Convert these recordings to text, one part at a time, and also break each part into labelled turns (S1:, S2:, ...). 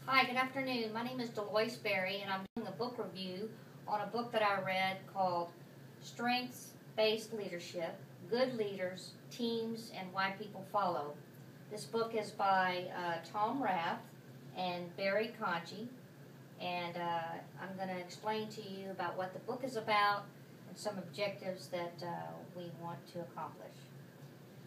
S1: Hi, good afternoon. My name is Deloise Berry, and I'm doing a book review on a book that I read called Strengths-Based Leadership, Good Leaders, Teams, and Why People Follow. This book is by Tom Rath and Barry Conchie, and I'm going to explain to you about what the book is about and some objectives that we want to accomplish.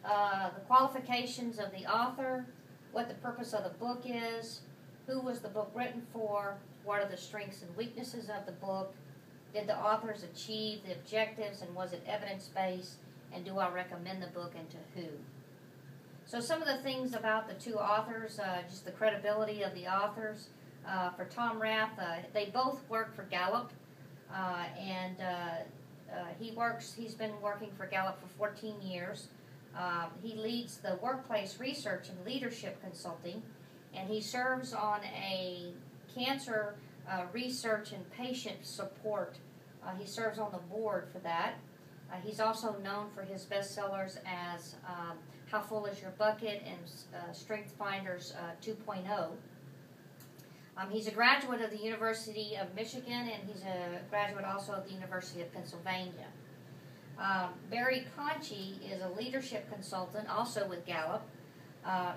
S1: The qualifications of the author, what the purpose of the book is, who was the book written for, what are the strengths and weaknesses of the book, did the authors achieve the objectives, and was it evidence-based, and do I recommend the book and to who? So some of the things about the two authors, just the credibility of the authors. For Tom Rath, they both work for Gallup, and he's been working for Gallup for 14 years. He leads the workplace research and leadership consulting, and he serves on a cancer research and patient support. He serves on the board for that. He's also known for his bestsellers as How Full Is Your Bucket and StrengthsFinders 2.0. He's a graduate of the University of Michigan, and he's a graduate also of the University of Pennsylvania. Barry Conchie is a leadership consultant, also with Gallup,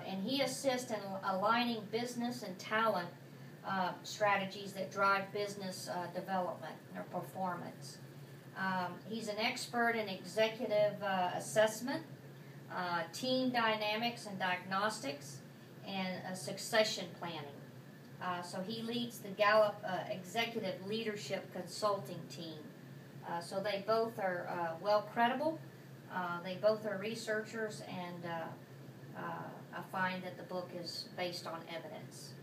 S1: and he assists in aligning business and talent strategies that drive business development or performance. He's an expert in executive assessment, team dynamics and diagnostics, and succession planning. So he leads the Gallup Executive Leadership Consulting team. So they both are well credible. They both are researchers, and I find that the book is based on evidence.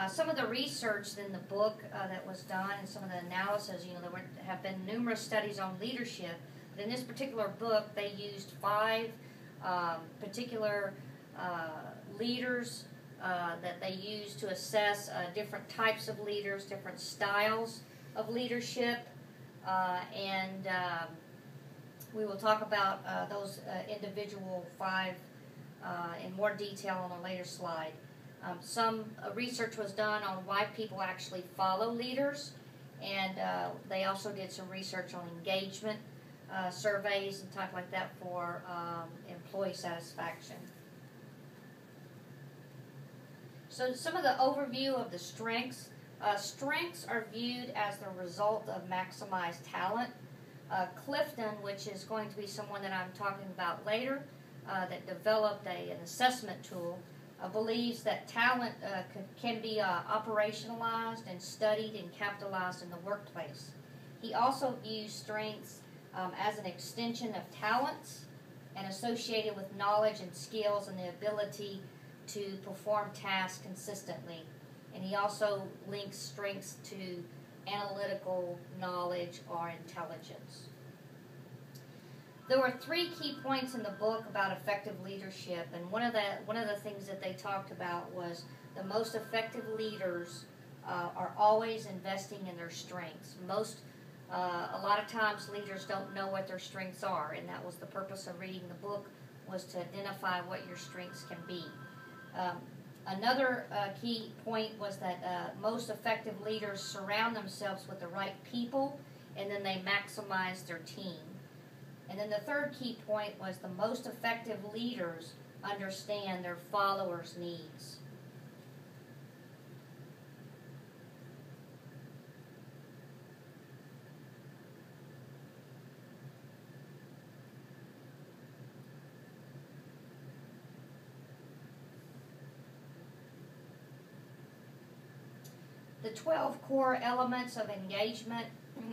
S1: Some of the research in the book that was done, and some of the analysis, there have been numerous studies on leadership, but in this particular book they used 5 particular leaders that they used to assess different types of leaders, different styles of leadership, and we will talk about those individual 5 in more detail on a later slide. Some research was done on why people actually follow leaders, and they also did some research on engagement surveys and type like that for employee satisfaction. So some of the overview of the strengths. Strengths are viewed as the result of maximized talent. Clifton, which is going to be someone that I'm talking about later, that developed an assessment tool, believes that talent can be operationalized and studied and capitalized in the workplace. He also views strengths as an extension of talents and associated with knowledge and skills and the ability to perform tasks consistently. And he also links strengths to analytical knowledge or intelligence. There were 3 key points in the book about effective leadership, and one of the things that they talked about was the most effective leaders are always investing in their strengths. A lot of times leaders don't know what their strengths are, and that was the purpose of reading the book, was to identify what your strengths can be. Another key point was that most effective leaders surround themselves with the right people, and then they maximize their team. And then the third key point was the most effective leaders understand their followers' needs. The 12 core elements of engagement.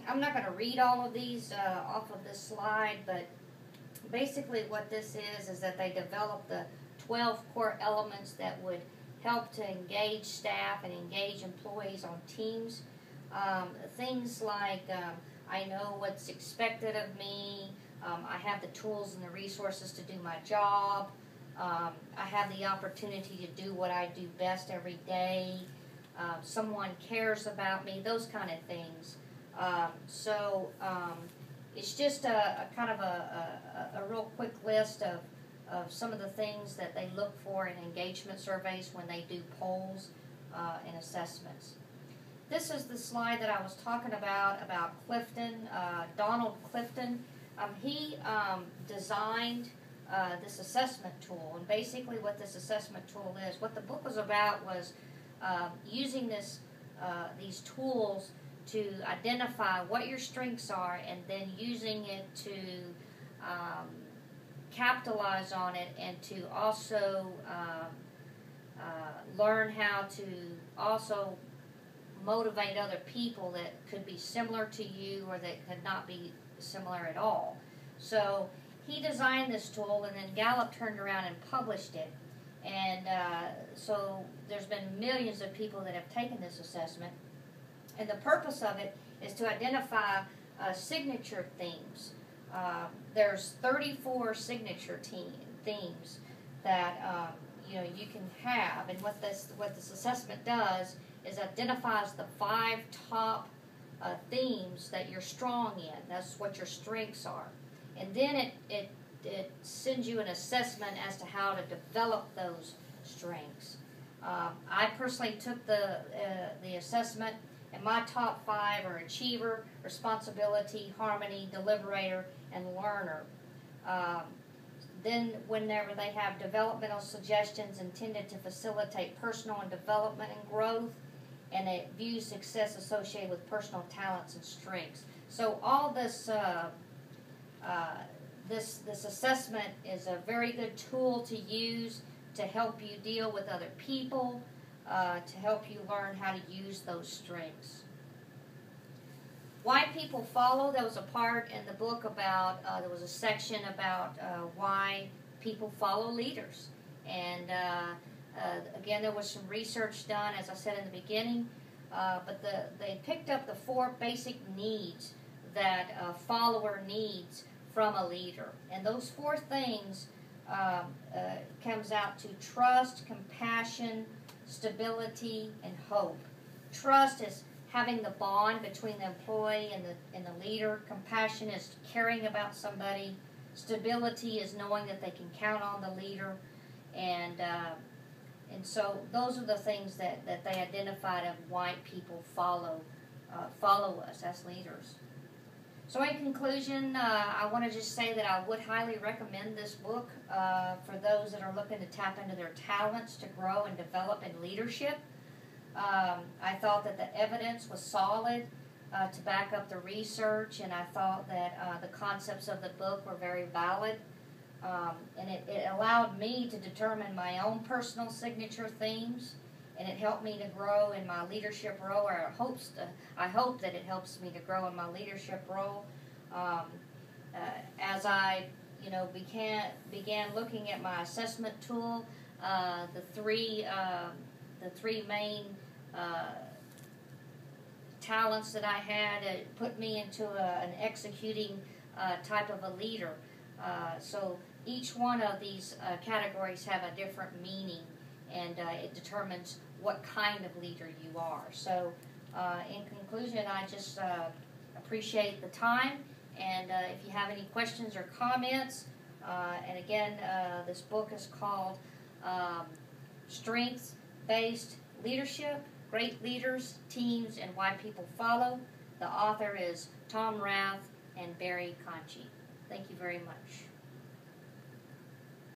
S1: I'm not going to read all of these off of this slide, but basically what this is that they developed the 12 core elements that would help to engage staff and engage employees on teams. Things like I know what's expected of me, I have the tools and the resources to do my job, I have the opportunity to do what I do best every day, someone cares about me, those kind of things. It's just a kind of a real quick list of some of the things that they look for in engagement surveys when they do polls in assessments. This is the slide that I was talking about Clifton, Donald Clifton. He designed this assessment tool, and basically what this assessment tool is, what the book was about was using these tools to identify what your strengths are and then using it to capitalize on it and to also learn how to also motivate other people that could be similar to you or that could not be similar at all. So he designed this tool, and then Gallup turned around and published it. And so there's been millions of people that have taken this assessment. And the purpose of it is to identify signature themes. There's 34 signature themes that you can have. And what this assessment does is identifies the 5 top themes that you're strong in. That's what your strengths are. And then it sends you an assessment as to how to develop those strengths. I personally took the assessment, and my top 5 are achiever, responsibility, harmony, deliberator, and learner. Then whenever they have developmental suggestions intended to facilitate personal and development and growth, and it views success associated with personal talents and strengths. So all this this assessment is a very good tool to use to help you deal with other people, to help you learn how to use those strengths. Why people follow, there was a part in the book about, there was a section about why people follow leaders. And again, there was some research done, as I said in the beginning, but they picked up the 4 basic needs that a follower needs from a leader. And those 4 things comes out to trust, compassion, stability, and hope. Trust is having the bond between the employee and the leader. Compassion is caring about somebody. Stability is knowing that they can count on the leader. And so those are the things that they identified of why people follow us as leaders. So in conclusion, I want to just say that I would highly recommend this book for those that are looking to tap into their talents to grow and develop in leadership. I thought that the evidence was solid to back up the research, and I thought that the concepts of the book were very valid. And it allowed me to determine my own personal signature themes, and it helped me to grow in my leadership role, or I hope that it helps me to grow in my leadership role. As I began looking at my assessment tool, the three main talents that I had, it put me into an executing type of a leader. So each one of these categories have a different meaning, and it determines what kind of leader you are. So in conclusion, I just appreciate the time, and if you have any questions or comments, and again, this book is called Strengths-Based Leadership, Great Leaders, Teams, and Why People Follow. The author is Tom Rath and Barry Conchie. Thank you very much.